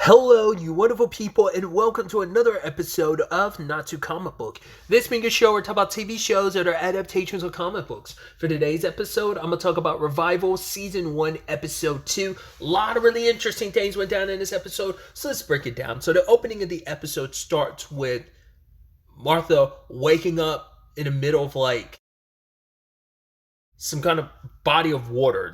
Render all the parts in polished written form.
Hello, you wonderful people, and welcome to another episode of Not Too Comic Book. This being a show where I talk about TV shows that are adaptations of comic books. For today's episode, I'm going to talk about Revival Season 1, Episode 2. A lot of really interesting things went down in this episode, so let's break it down. So the opening of the episode starts with Martha waking up in the middle of some kind of body of water.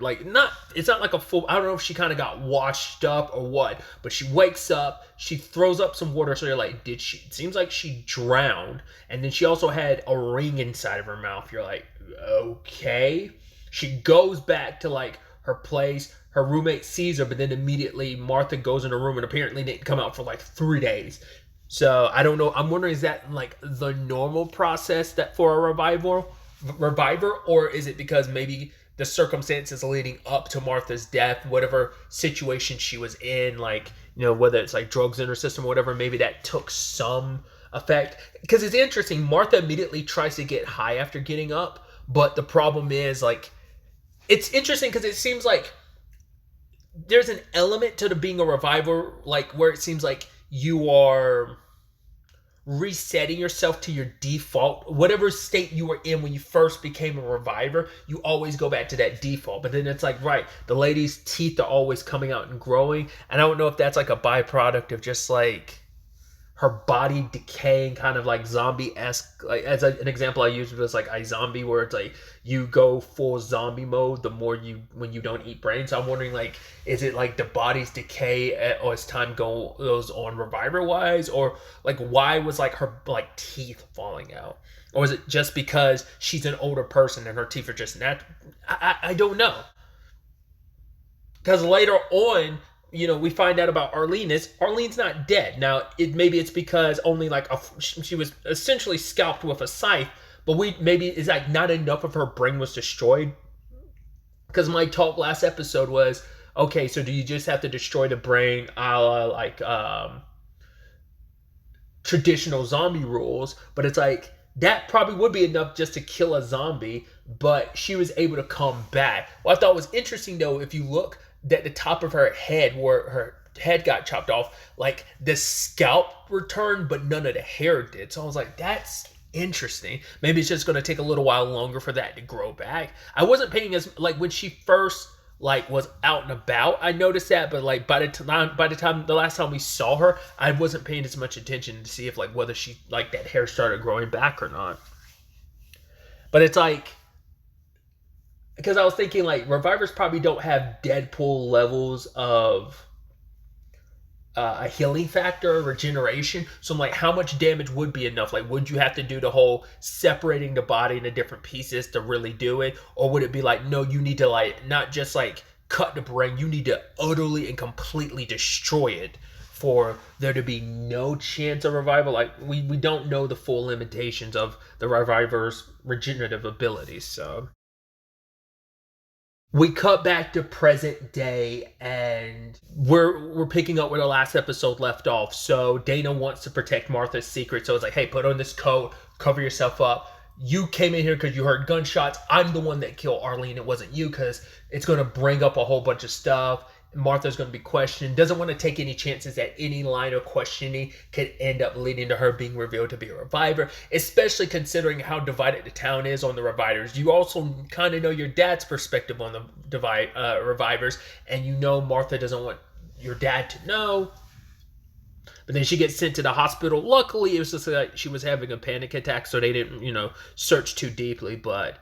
It's not like a full, I don't know if she kind of got washed up or what, but she wakes up, she throws up some water, so you're like, it seems like she drowned, and then she also had a ring inside of her mouth. You're like, okay. She goes back to her place, her roommate sees her, but then immediately Martha goes in her room and apparently didn't come out for 3 days. So I don't know, I'm wondering, is that the normal process that for a reviver, or is it because maybe the circumstances leading up to Martha's death, whatever situation she was in, whether it's drugs in her system or whatever, maybe that took some effect? Because it's interesting, Martha immediately tries to get high after getting up, but the problem is it's interesting because it seems like there's an element to the being a reviver, where it seems like you are resetting yourself to your default, whatever state you were in when you first became a reviver. You always go back to that default, but then it's right, the lady's teeth are always coming out and growing, and I don't know if that's a byproduct of just her body decaying, kind of zombie-esque. As an example I used was iZombie, where it's you go full zombie mode the more when you don't eat brains. So I'm wondering, is it the body's decay as time goes on reviver wise, or why was her teeth falling out, or is it just because she's an older person and her teeth are just natural? I don't know, because later on, we find out about Arlene's not dead. Now, maybe it's because only she was essentially scalped with a scythe, but maybe it's not enough of her brain was destroyed. Because my talk last episode was, okay, so do you just have to destroy the brain a la traditional zombie rules? But it's that probably would be enough just to kill a zombie, but she was able to come back. What I thought was interesting, though, if you look at the top of her head, where her head got chopped off, the scalp returned, but none of the hair did. So I was like, that's interesting. Maybe it's just going to take a little while longer for that to grow back. I wasn't paying as when she first was out and about, I noticed that, but by the last time we saw her, I wasn't paying as much attention to see if whether she that hair started growing back or not. But it's because I was thinking revivers probably don't have Deadpool levels of a healing factor or regeneration. So I'm how much damage would be enough? Would you have to do the whole separating the body into different pieces to really do it? Or would it be no, you need to not just cut the brain, you need to utterly and completely destroy it for there to be no chance of revival? We don't know the full limitations of the reviver's regenerative abilities, so we cut back to present day, and we're picking up where the last episode left off. So Dana wants to protect Martha's secret, so it's hey, put on this coat, cover yourself up. You came in here because you heard gunshots. I'm the one that killed Arlene. It wasn't you, because it's going to bring up a whole bunch of stuff. Martha's going to be questioned, doesn't want to take any chances that any line of questioning could end up leading to her being revealed to be a reviver, especially considering how divided the town is on the revivers. You also kind of know your dad's perspective on the revivers, and Martha doesn't want your dad to know. But then she gets sent to the hospital. Luckily, it was just she was having a panic attack, so they didn't, search too deeply, but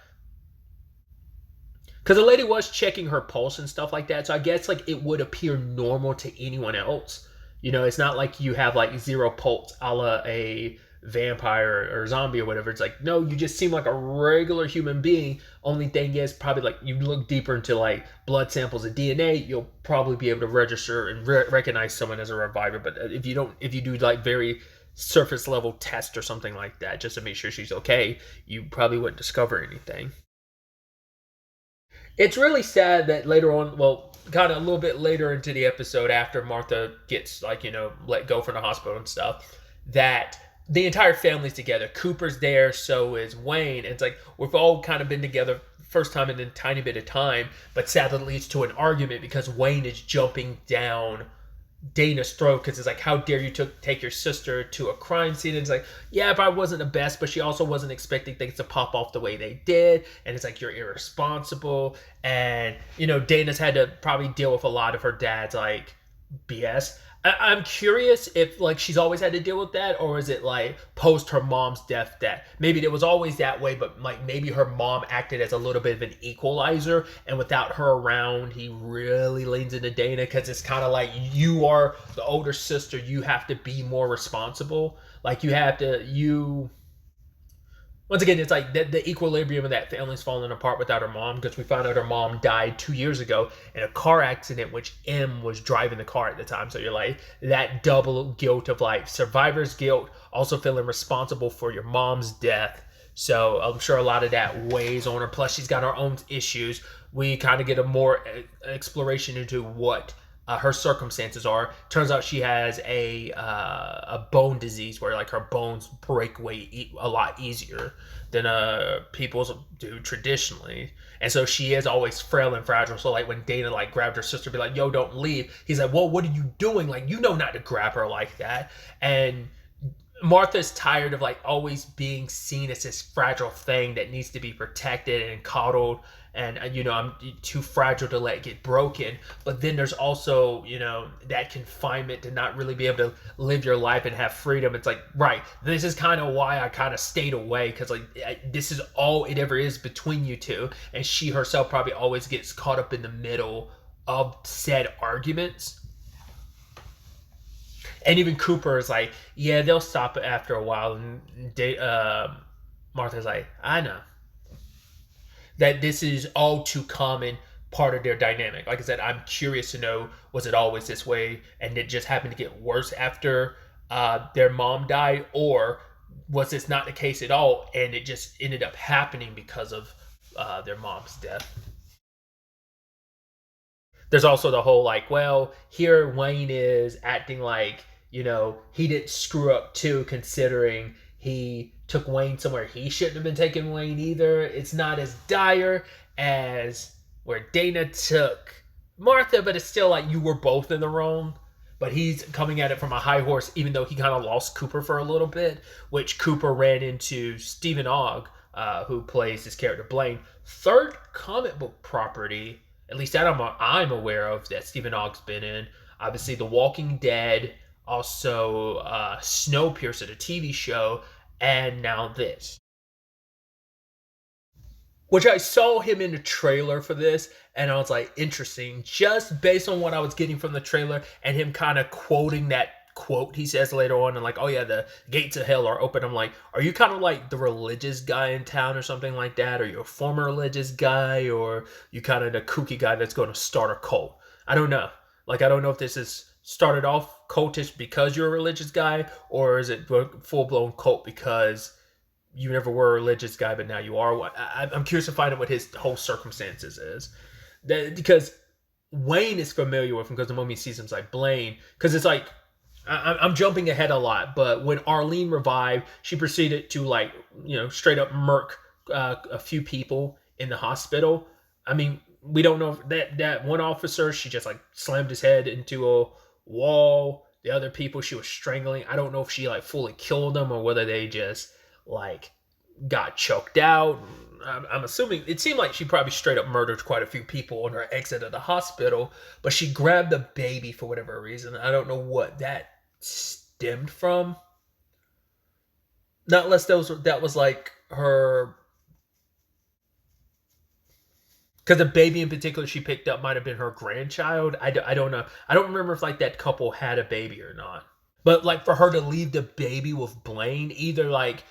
because the lady was checking her pulse and stuff like that, so I guess it would appear normal to anyone else. It's not you have zero pulse a la a vampire or zombie or whatever. It's no, you just seem like a regular human being. Only thing is, probably you look deeper into blood samples and DNA, you'll probably be able to register and recognize someone as a reviver. But if you do very surface level test or something like that, just to make sure she's okay, you probably wouldn't discover anything. It's really sad that later on, kind of a little bit later into the episode, after Martha gets let go from the hospital and stuff, that the entire family's together. Cooper's there, so is Wayne. It's we've all kind of been together first time in a tiny bit of time, but sadly it leads to an argument because Wayne is jumping down Dana's throat because it's like, how dare you take your sister to a crime scene? And it's like, yeah, but I wasn't the best, but she also wasn't expecting things to pop off the way they did. And it's like, you're irresponsible. And, Dana's had to probably deal with a lot of her dad's like BS. I'm curious if like she's always had to deal with that, or is it like post her mom's death that maybe it was always that way, but like maybe her mom acted as a little bit of an equalizer, and without her around, he really leans into Dana because it's kind of like, you are the older sister, you have to be more responsible. Like you once again, it's like the equilibrium of that family's falling apart without her mom, because we found out her mom died 2 years ago in a car accident, which M was driving the car at the time. So you're like, that double guilt of like survivor's guilt, also feeling responsible for your mom's death. So I'm sure a lot of that weighs on her. Plus, she's got her own issues. We kind of get a more exploration into what her circumstances are. Turns out she has a bone disease where like her bones break a lot easier than people's do traditionally, and so she is always frail and fragile. So like when Dana like grabbed her sister, be like, "Yo, don't leave," he's like, "Well, what are you doing? Like, you know not to grab her like that." And Martha's tired of like always being seen as this fragile thing that needs to be protected and coddled, and I'm too fragile to let it get broken. But then there's also that confinement to not really be able to live your life and have freedom. It's like, right, this is kind of why I kind of stayed away, because like this is all it ever is between you two, and she herself probably always gets caught up in the middle of said arguments. And even Cooper is like, yeah, they'll stop after a while. And Martha's like, I know that this is all too common part of their dynamic. Like I said, I'm curious to know, was it always this way and it just happened to get worse after their mom died, or was this not the case at all and it just ended up happening because of their mom's death? There's also the whole like, well, here Wayne is acting like, he didn't screw up too, considering he took Wayne somewhere he shouldn't have been taking Wayne either. It's not as dire as where Dana took Martha, but it's still like you were both in the wrong. But he's coming at it from a high horse, even though he kind of lost Cooper for a little bit, which Cooper ran into Stephen Ogg, who plays his character Blaine. Third comic book property, at least that I'm aware of, that Stephen Ogg's been in. Obviously, The Walking Dead, also Snowpiercer, the TV show, and now this. Which I saw him in the trailer for this, and I was like, interesting, just based on what I was getting from the trailer, and him kind of quoting that quote he says later on, and like, oh yeah, the gates of hell are open. I'm like, are you kind of like the religious guy in town or something like that? Or you a former religious guy, or you kind of the kooky guy that's going to start a cult? I don't know. Like, I don't know if this is started off cultish because you're a religious guy, or is it full-blown cult because you never were a religious guy, but now you are. I'm curious to find out what his whole circumstances is. Because Wayne is familiar with him, because the moment he sees him's like, Blaine. Because it's like, I'm jumping ahead a lot, but when Arlene revived, she proceeded to like, straight up murk a few people in the hospital. I mean, we don't know if that one officer, she just like slammed his head into a wall. The other people she was strangling, I don't know if she like fully killed them or whether they just like got choked out. I'm assuming it seemed like she probably straight up murdered quite a few people on her exit of the hospital, but she grabbed the baby for whatever reason. I don't know what that stemmed from. Not unless that was like her, because the baby in particular she picked up might have been her grandchild. I don't know. I don't remember if like that couple had a baby or not. But like for her to leave the baby with Blaine, either like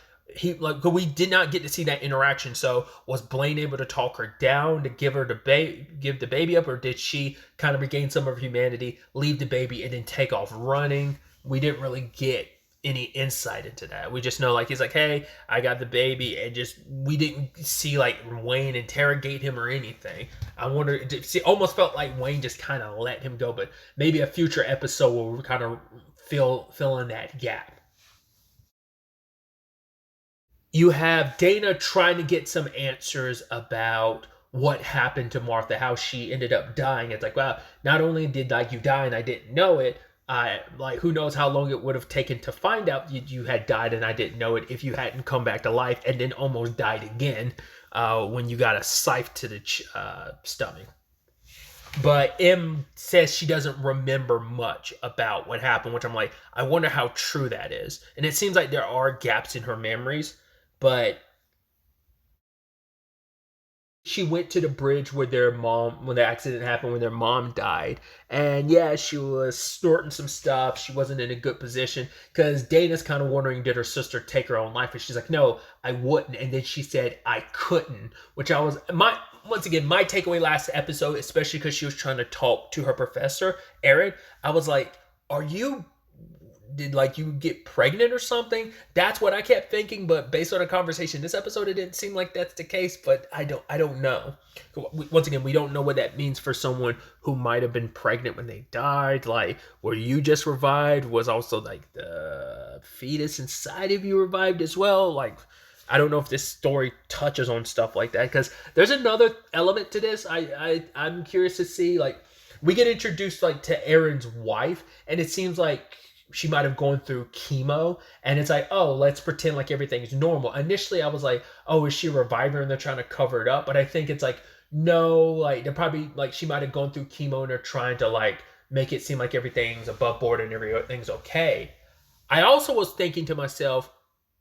we did not get to see that interaction. So was Blaine able to talk her down to give the baby up, or did she kind of regain some of her humanity, leave the baby, and then take off running? We didn't really get any insight into that. We just know like he's like, hey, I got the baby, and just we didn't see like Wayne interrogate him or anything. I wonder, it almost felt like Wayne just kind of let him go, but maybe a future episode will kind of fill in that gap. You have Dana trying to get some answers about what happened to Martha, how she ended up dying. It's like, wow, not only did like you die and I didn't know it, Like, who knows how long it would have taken to find out you had died and I didn't know it if you hadn't come back to life and then almost died again when you got a scythe to the stomach. But M says she doesn't remember much about what happened, which I'm like, I wonder how true that is. And it seems like there are gaps in her memories, but she went to the bridge where when the accident happened, when their mom died. And yeah, she was snorting some stuff. She wasn't in a good position because Dana's kind of wondering, did her sister take her own life? And she's like, no, I wouldn't. And then she said, I couldn't, which once again, my takeaway last episode, especially because she was trying to talk to her professor, Aaron, I was like, did like you get pregnant or something? That's what I kept thinking, but based on a conversation this episode, it didn't seem like that's the case. But I don't know. Once again, we don't know what that means for someone who might have been pregnant when they died. Like, were you just revived? Was also like the fetus inside of you revived as well? Like, I don't know if this story touches on stuff like that, because there's another element to this. I'm curious to see, like, we get introduced like to Aaron's wife, and it seems like she might have gone through chemo, and it's like, oh, let's pretend like everything's normal. Initially I was like, oh, is she a reviver and they're trying to cover it up? But I think it's like, no, like they're probably like, she might have gone through chemo and they're trying to like make it seem like everything's above board and everything's okay. I also was thinking to myself,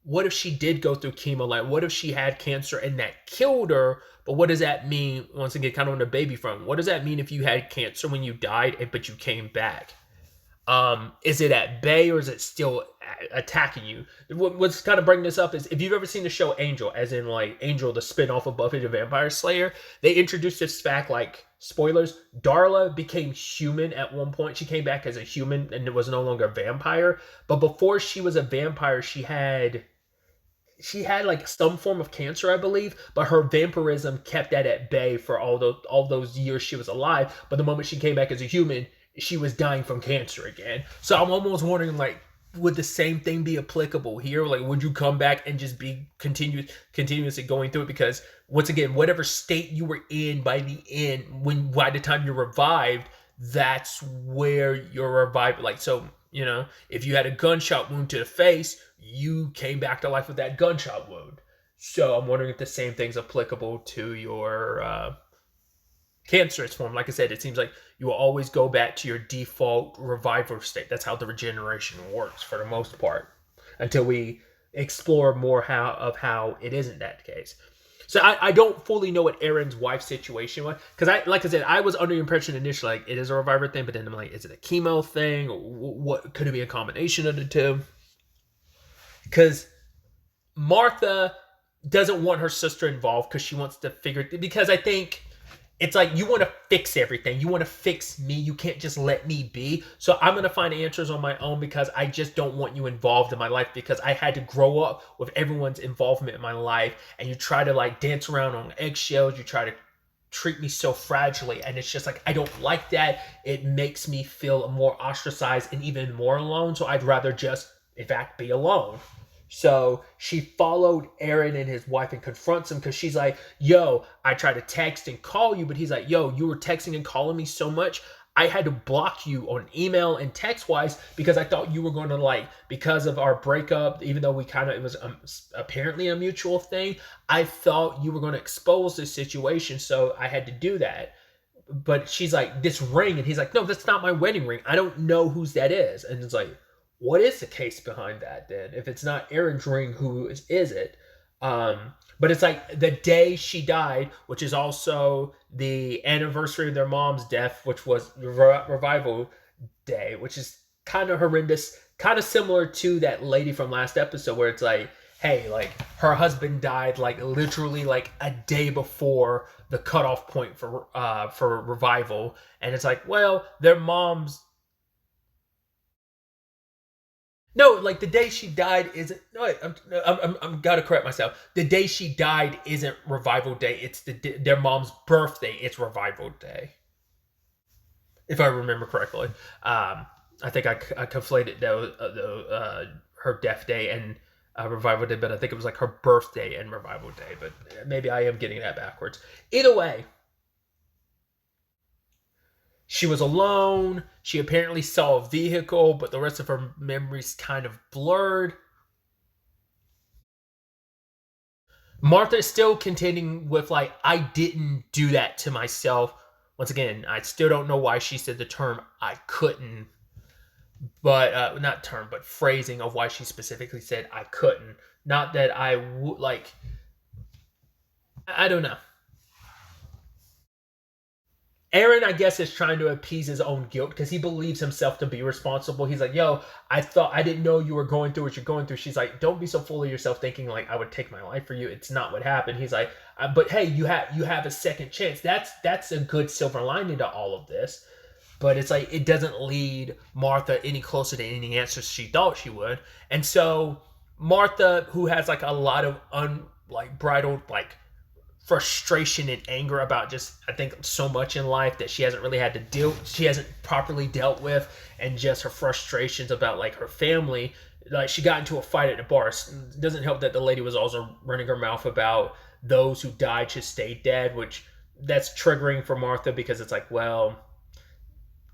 what if she did go through chemo? Like, what if she had cancer and that killed her? But what does that mean, once again, kind of on the baby front? What does that mean if you had cancer when you died, but you came back? Is it at bay or is it still attacking you? What's kind of bringing this up is, if you've ever seen the show Angel, as in like Angel, the spinoff of Buffy the Vampire Slayer, they introduced this fact, like, spoilers, Darla became human at one point. She came back as a human and it was no longer a vampire. But before she was a vampire, she had like some form of cancer, I believe, but her vampirism kept that at bay for all those years she was alive. But the moment she came back as a human, she was dying from cancer again. So I'm almost wondering, like, would the same thing be applicable here? Like, would you come back and just be continuously going through it? Because once again, whatever state you were in by the end, by the time you're revived, that's where you're revived. Like, so, if you had a gunshot wound to the face, you came back to life with that gunshot wound. So I'm wondering if the same thing's applicable to your cancerous form. Like I said, it seems like you will always go back to your default revival state. That's how the regeneration works for the most part, until we explore more how it isn't that case. So I don't fully know what Aaron's wife's situation was, because like I said, I was under the impression initially like it is a reviver thing, but then I'm like, is it a chemo thing? What could it be, a combination of the two? Because Martha doesn't want her sister involved because she wants to because I think it's like, you want to fix everything. You want to fix me. You can't just let me be. So I'm going to find answers on my own, because I just don't want you involved in my life, because I had to grow up with everyone's involvement in my life. And you try to like dance around on eggshells. You try to treat me so fragilely. And it's just like, I don't like that. It makes me feel more ostracized and even more alone. So I'd rather just, in fact, be alone. So she followed Aaron and his wife and confronts him, because she's like, yo, I tried to text and call you. But he's like, yo, you were texting and calling me so much, I had to block you on email and text wise, because I thought you were going to, like, because of our breakup, even though it was apparently a mutual thing, I thought you were going to expose this situation. So I had to do that. But she's like, this ring. And he's like, no, that's not my wedding ring. I don't know whose that is. And it's like, what is the case behind that then? If it's not Aaron's ring, who is it? But it's like the day she died, which is also the anniversary of their mom's death, which was revival day, which is kind of horrendous, kind of similar to that lady from last episode, where it's like, hey, like, her husband died like literally like a day before the cutoff point for revival, and it's like, well, their mom's. No, like, the day she died isn't. No, I'm gotta correct myself. The day she died isn't revival day. It's their mom's birthday. It's revival day, if I remember correctly. I think I conflated her death day and revival day, but I think it was like her birthday and revival day. But maybe I am getting that backwards. Either way, She was alone. She apparently saw a vehicle, but the rest of her memories kind of blurred. Martha is still contending with, like, I didn't do that to myself. Once again, I still don't know why she said the term I couldn't, but not term, but phrasing of why she specifically said I couldn't. Not that I would, like, I don't know. Aaron, I guess, is trying to appease his own guilt because he believes himself to be responsible. He's like, yo, I didn't know you were going through what you're going through. She's like, don't be so full of yourself thinking like I would take my life for you. It's not what happened. He's like, but hey, you have a second chance. That's a good silver lining to all of this. But it's like it doesn't lead Martha any closer to any answers she thought she would. And so Martha, who has like a lot of bridled like frustration and anger about just I think so much in life that she hasn't properly dealt with, and just her frustrations about like her family. Like she got into a fight at the bar. It doesn't help that the lady was also running her mouth about those who died should stay dead, which that's triggering for Martha because it's like, well,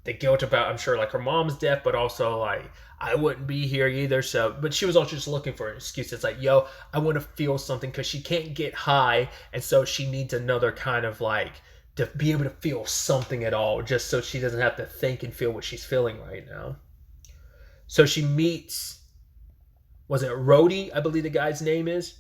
the guilt about I'm sure like her mom's death, but also like I wouldn't be here either. So, but she was also just looking for an excuse. It's like, yo, I want to feel something because she can't get high, and so she needs another kind of like to be able to feel something at all, just so she doesn't have to think and feel what she's feeling right now. So she meets, was it Rhodey? I believe the guy's name is,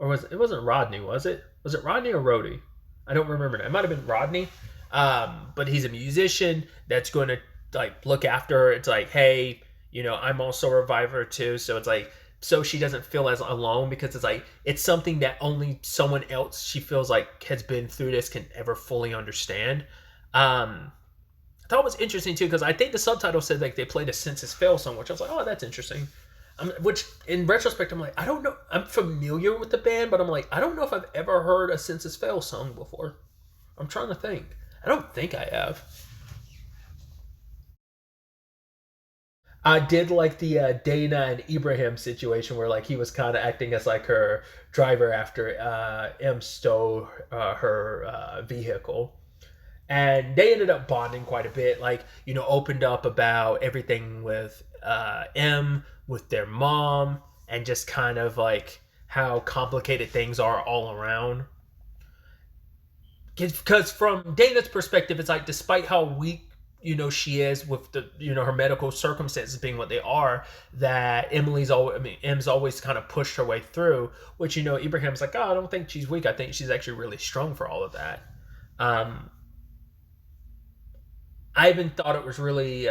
or was it wasn't Rodney? Was it? Was it Rodney or Rhodey? I don't remember. It might have been Rodney. But he's a musician that's going to like look after her. It's like, hey, I'm also a reviver too. So it's like, so she doesn't feel as alone because it's like, it's something that only someone else she feels like has been through this can ever fully understand. I thought it was interesting too because I think the subtitle said like they played a Census Fail song, which I was like, oh, that's interesting. Which in retrospect, I'm like, I don't know. I'm familiar with the band, but I'm like, I don't know if I've ever heard a Census Fail song before. I'm trying to think. I don't think I have. I did like the Dana and Ibrahim situation where like he was kind of acting as like her driver after M stole her vehicle, and they ended up bonding quite a bit. Like opened up about everything with M, with their mom, and just kind of like how complicated things are all around. Because from Dana's perspective, it's like despite how weak she is with the her medical circumstances being what they are, that M's always kind of pushed her way through. Which Ibrahim's like, oh, I don't think she's weak. I think she's actually really strong for all of that. Um, I even thought it was really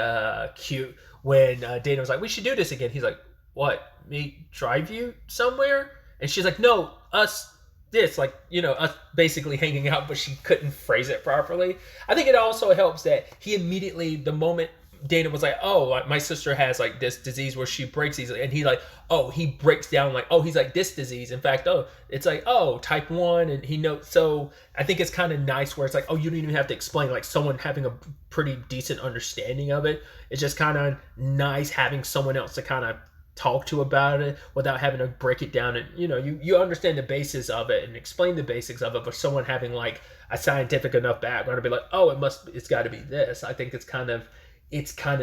cute when Dana was like, we should do this again. He's like, what? Me drive you somewhere? And she's like, no, us this, like, us basically hanging out, but she couldn't phrase it properly. I think it also helps that he immediately, the moment Dana was like, oh, like, my sister has like this disease where she breaks these, and he like, oh, he breaks down like, oh, he's like this disease. In fact, oh, it's like, oh, type 1, and he knows. So I think it's kind of nice where it's like, oh, you don't even have to explain, like someone having a pretty decent understanding of it. It's just kind of nice having someone else to kind of talk to about it without having to break it down, and you understand the basis of it and explain the basics of it, but someone having like a scientific enough background to be like, oh, it's got to be this. I think it's kind of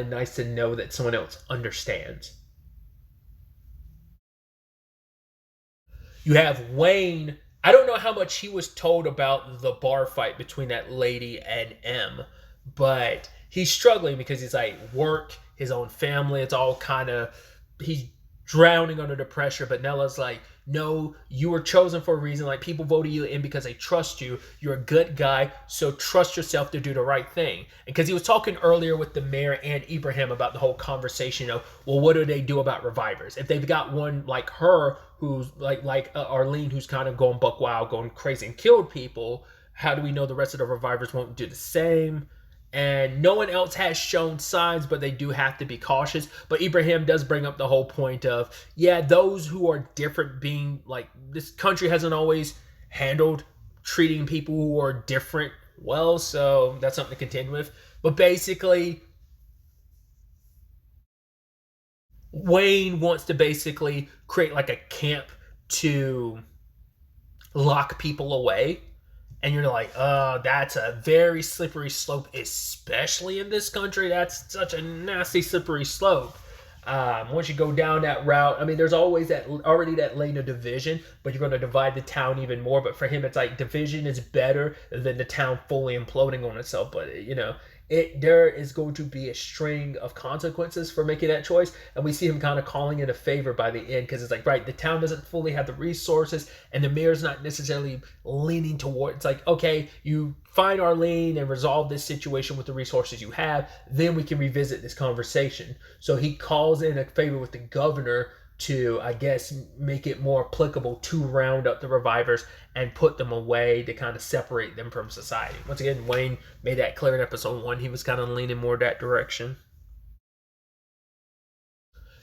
nice to know that someone else understands. You have Wayne. I don't know how much he was told about the bar fight between that lady and M, but he's struggling because he's like work, his own family. It's all kind of he's drowning under the pressure. But Nella's like, no, you were chosen for a reason. Like people voted you in because they trust you. You're a good guy, so trust yourself to do the right thing. And because he was talking earlier with the mayor and Ibrahim about the whole conversation of, well, what do they do about revivers? If they've got one like her who's like Arlene, who's kind of going buck wild, going crazy and killed people, how do we know the rest of the revivers won't do the same? And no one else has shown signs, but they do have to be cautious. But Ibrahim does bring up the whole point of, yeah, those who are different, being like, this country hasn't always handled treating people who are different well, so that's something to contend with. But basically, Wayne wants to basically create like a camp to lock people away, and you're like, that's a very slippery slope, especially in this country. That's such a nasty slippery slope. Once you go down that route, I mean, there's always that already that lane of division, but you're going to divide the town even more. But for him, it's like division is better than the town fully imploding on itself. But there is going to be a string of consequences for making that choice, and we see him kind of calling it a favor by the end because it's like, right, the town doesn't fully have the resources, and the mayor's not necessarily leaning toward. It's like, okay, you find Arlene and resolve this situation with the resources you have, then we can revisit this conversation. So he calls in a favor with the governor to, I guess, make it more applicable to round up the revivers and put them away to kind of separate them from society. Once again, Wayne made that clear in episode 1. He was kind of leaning more that direction.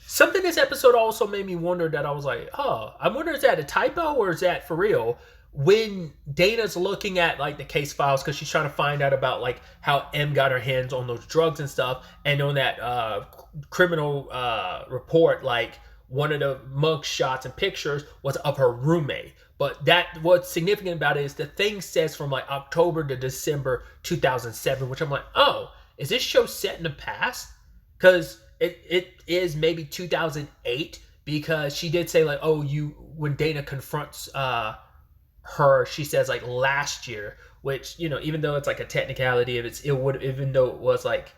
Something this episode also made me wonder that I was like, I wonder, is that a typo or is that for real? When Dana's looking at like the case files because she's trying to find out about like how M got her hands on those drugs and stuff, and on that criminal report, like one of the mug shots and pictures was of her roommate. But what's significant about it is the thing says from like October to December 2007, which I'm like, oh, is this show set in the past? Because it is maybe 2008, because she did say like, oh, when Dana confronts her, she says like last year, which, even though it's like a technicality, if it would, even though it was like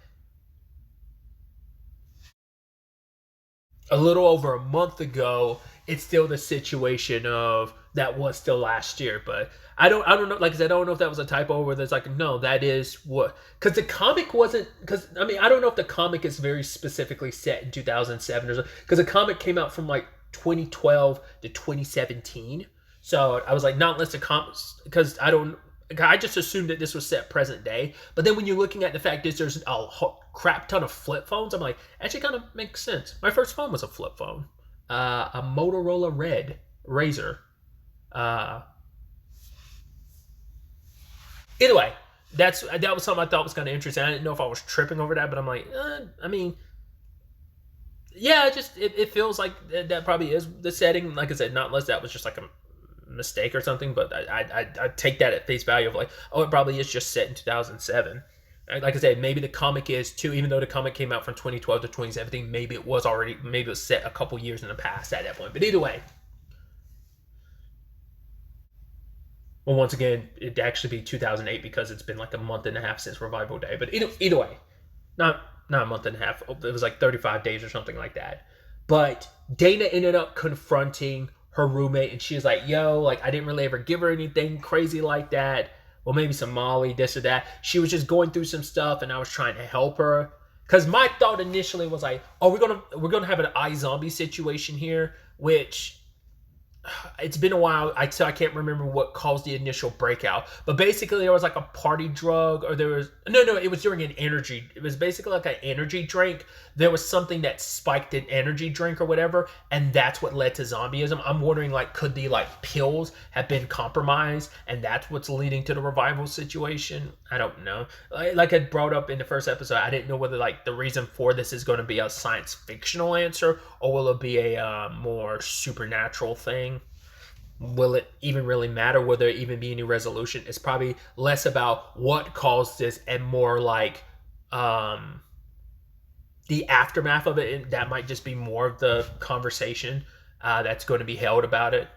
a little over a month ago, it's still the situation of that was still last year. But I don't know, like I said, I don't know if that was a typo where there's like, no, that is what, because the comic wasn't, because I mean, I don't know if the comic is very specifically set in 2007 or because the comic came out from like 2012 to 2017. So I was like, not unless the comics, because I just assumed that this was set present day. But then when you're looking at the fact that there's a crap ton of flip phones, I'm like, actually kind of makes sense. My first phone was a flip phone, a Motorola Red Razor. Either way, that was something I thought was kind of interesting. I didn't know if I was tripping over that, but I'm like, I mean, yeah, it feels like that probably is the setting. Like I said, not unless that was just like a mistake or something, but I take that at face value of like, oh, it probably is just set in 2007. Like I said, maybe the comic is too, even though the comic came out from 2012 to 2017, maybe it was set a couple years in the past at that point. But either way, well, once again, it'd actually be 2008 because it's been like a month and a half since Revival Day. But either way, not a month and a half. It was like 35 days or something like that. But Dana ended up confronting her roommate, and she was like, yo, like, I didn't really ever give her anything crazy like that. Well, maybe some Molly, this or that. She was just going through some stuff, and I was trying to help her. Because my thought initially was like, oh, we're gonna have an iZombie situation here, which it's been a while, so I can't remember what caused the initial breakout. But basically, there was like a party drug, or there was no, it was during an energy. It was basically like an energy drink. There was something that spiked an energy drink or whatever, and that's what led to zombieism. I'm wondering, like, could the like pills have been compromised, and that's what's leading to the revival situation? I don't know. Like I brought up in the first episode, I didn't know whether like the reason for this is going to be a science fictional answer, or will it be a more supernatural thing? Will it even really matter? Will there even be any resolution? It's probably less about what caused this and more like the aftermath of it. And that might just be more of the conversation that's going to be held about it.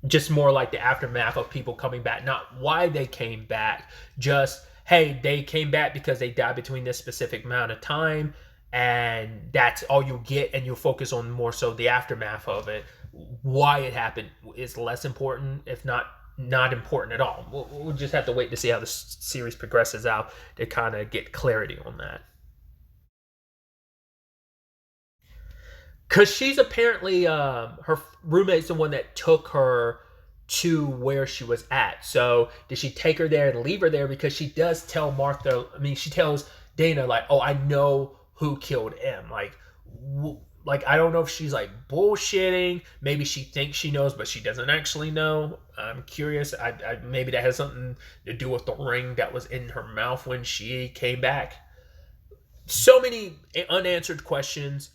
Just more like the aftermath of people coming back, not why they came back, just, hey, they came back because they died between this specific amount of time, and that's all you'll get, and you'll focus on more so the aftermath of it. Why it happened is less important, if not important at all. We'll just have to wait to see how the series progresses out to kind of get clarity on that. Because she's apparently, her roommate's the one that took her to where she was at. So did she take her there and leave her there? Because she does tell she tells Dana, like, oh, I know who killed M. Like, I don't know if she's like bullshitting. Maybe she thinks she knows, but she doesn't actually know. I'm curious. Maybe that has something to do with the ring that was in her mouth when she came back. So many unanswered questions.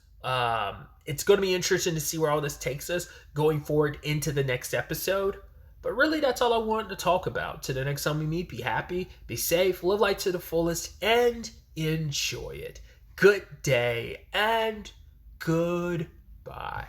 It's going to be interesting to see where all this takes us going forward into the next episode. But really, that's all I wanted to talk about. Till the next time we meet, be happy, be safe, live life to the fullest, and enjoy it. Good day and goodbye.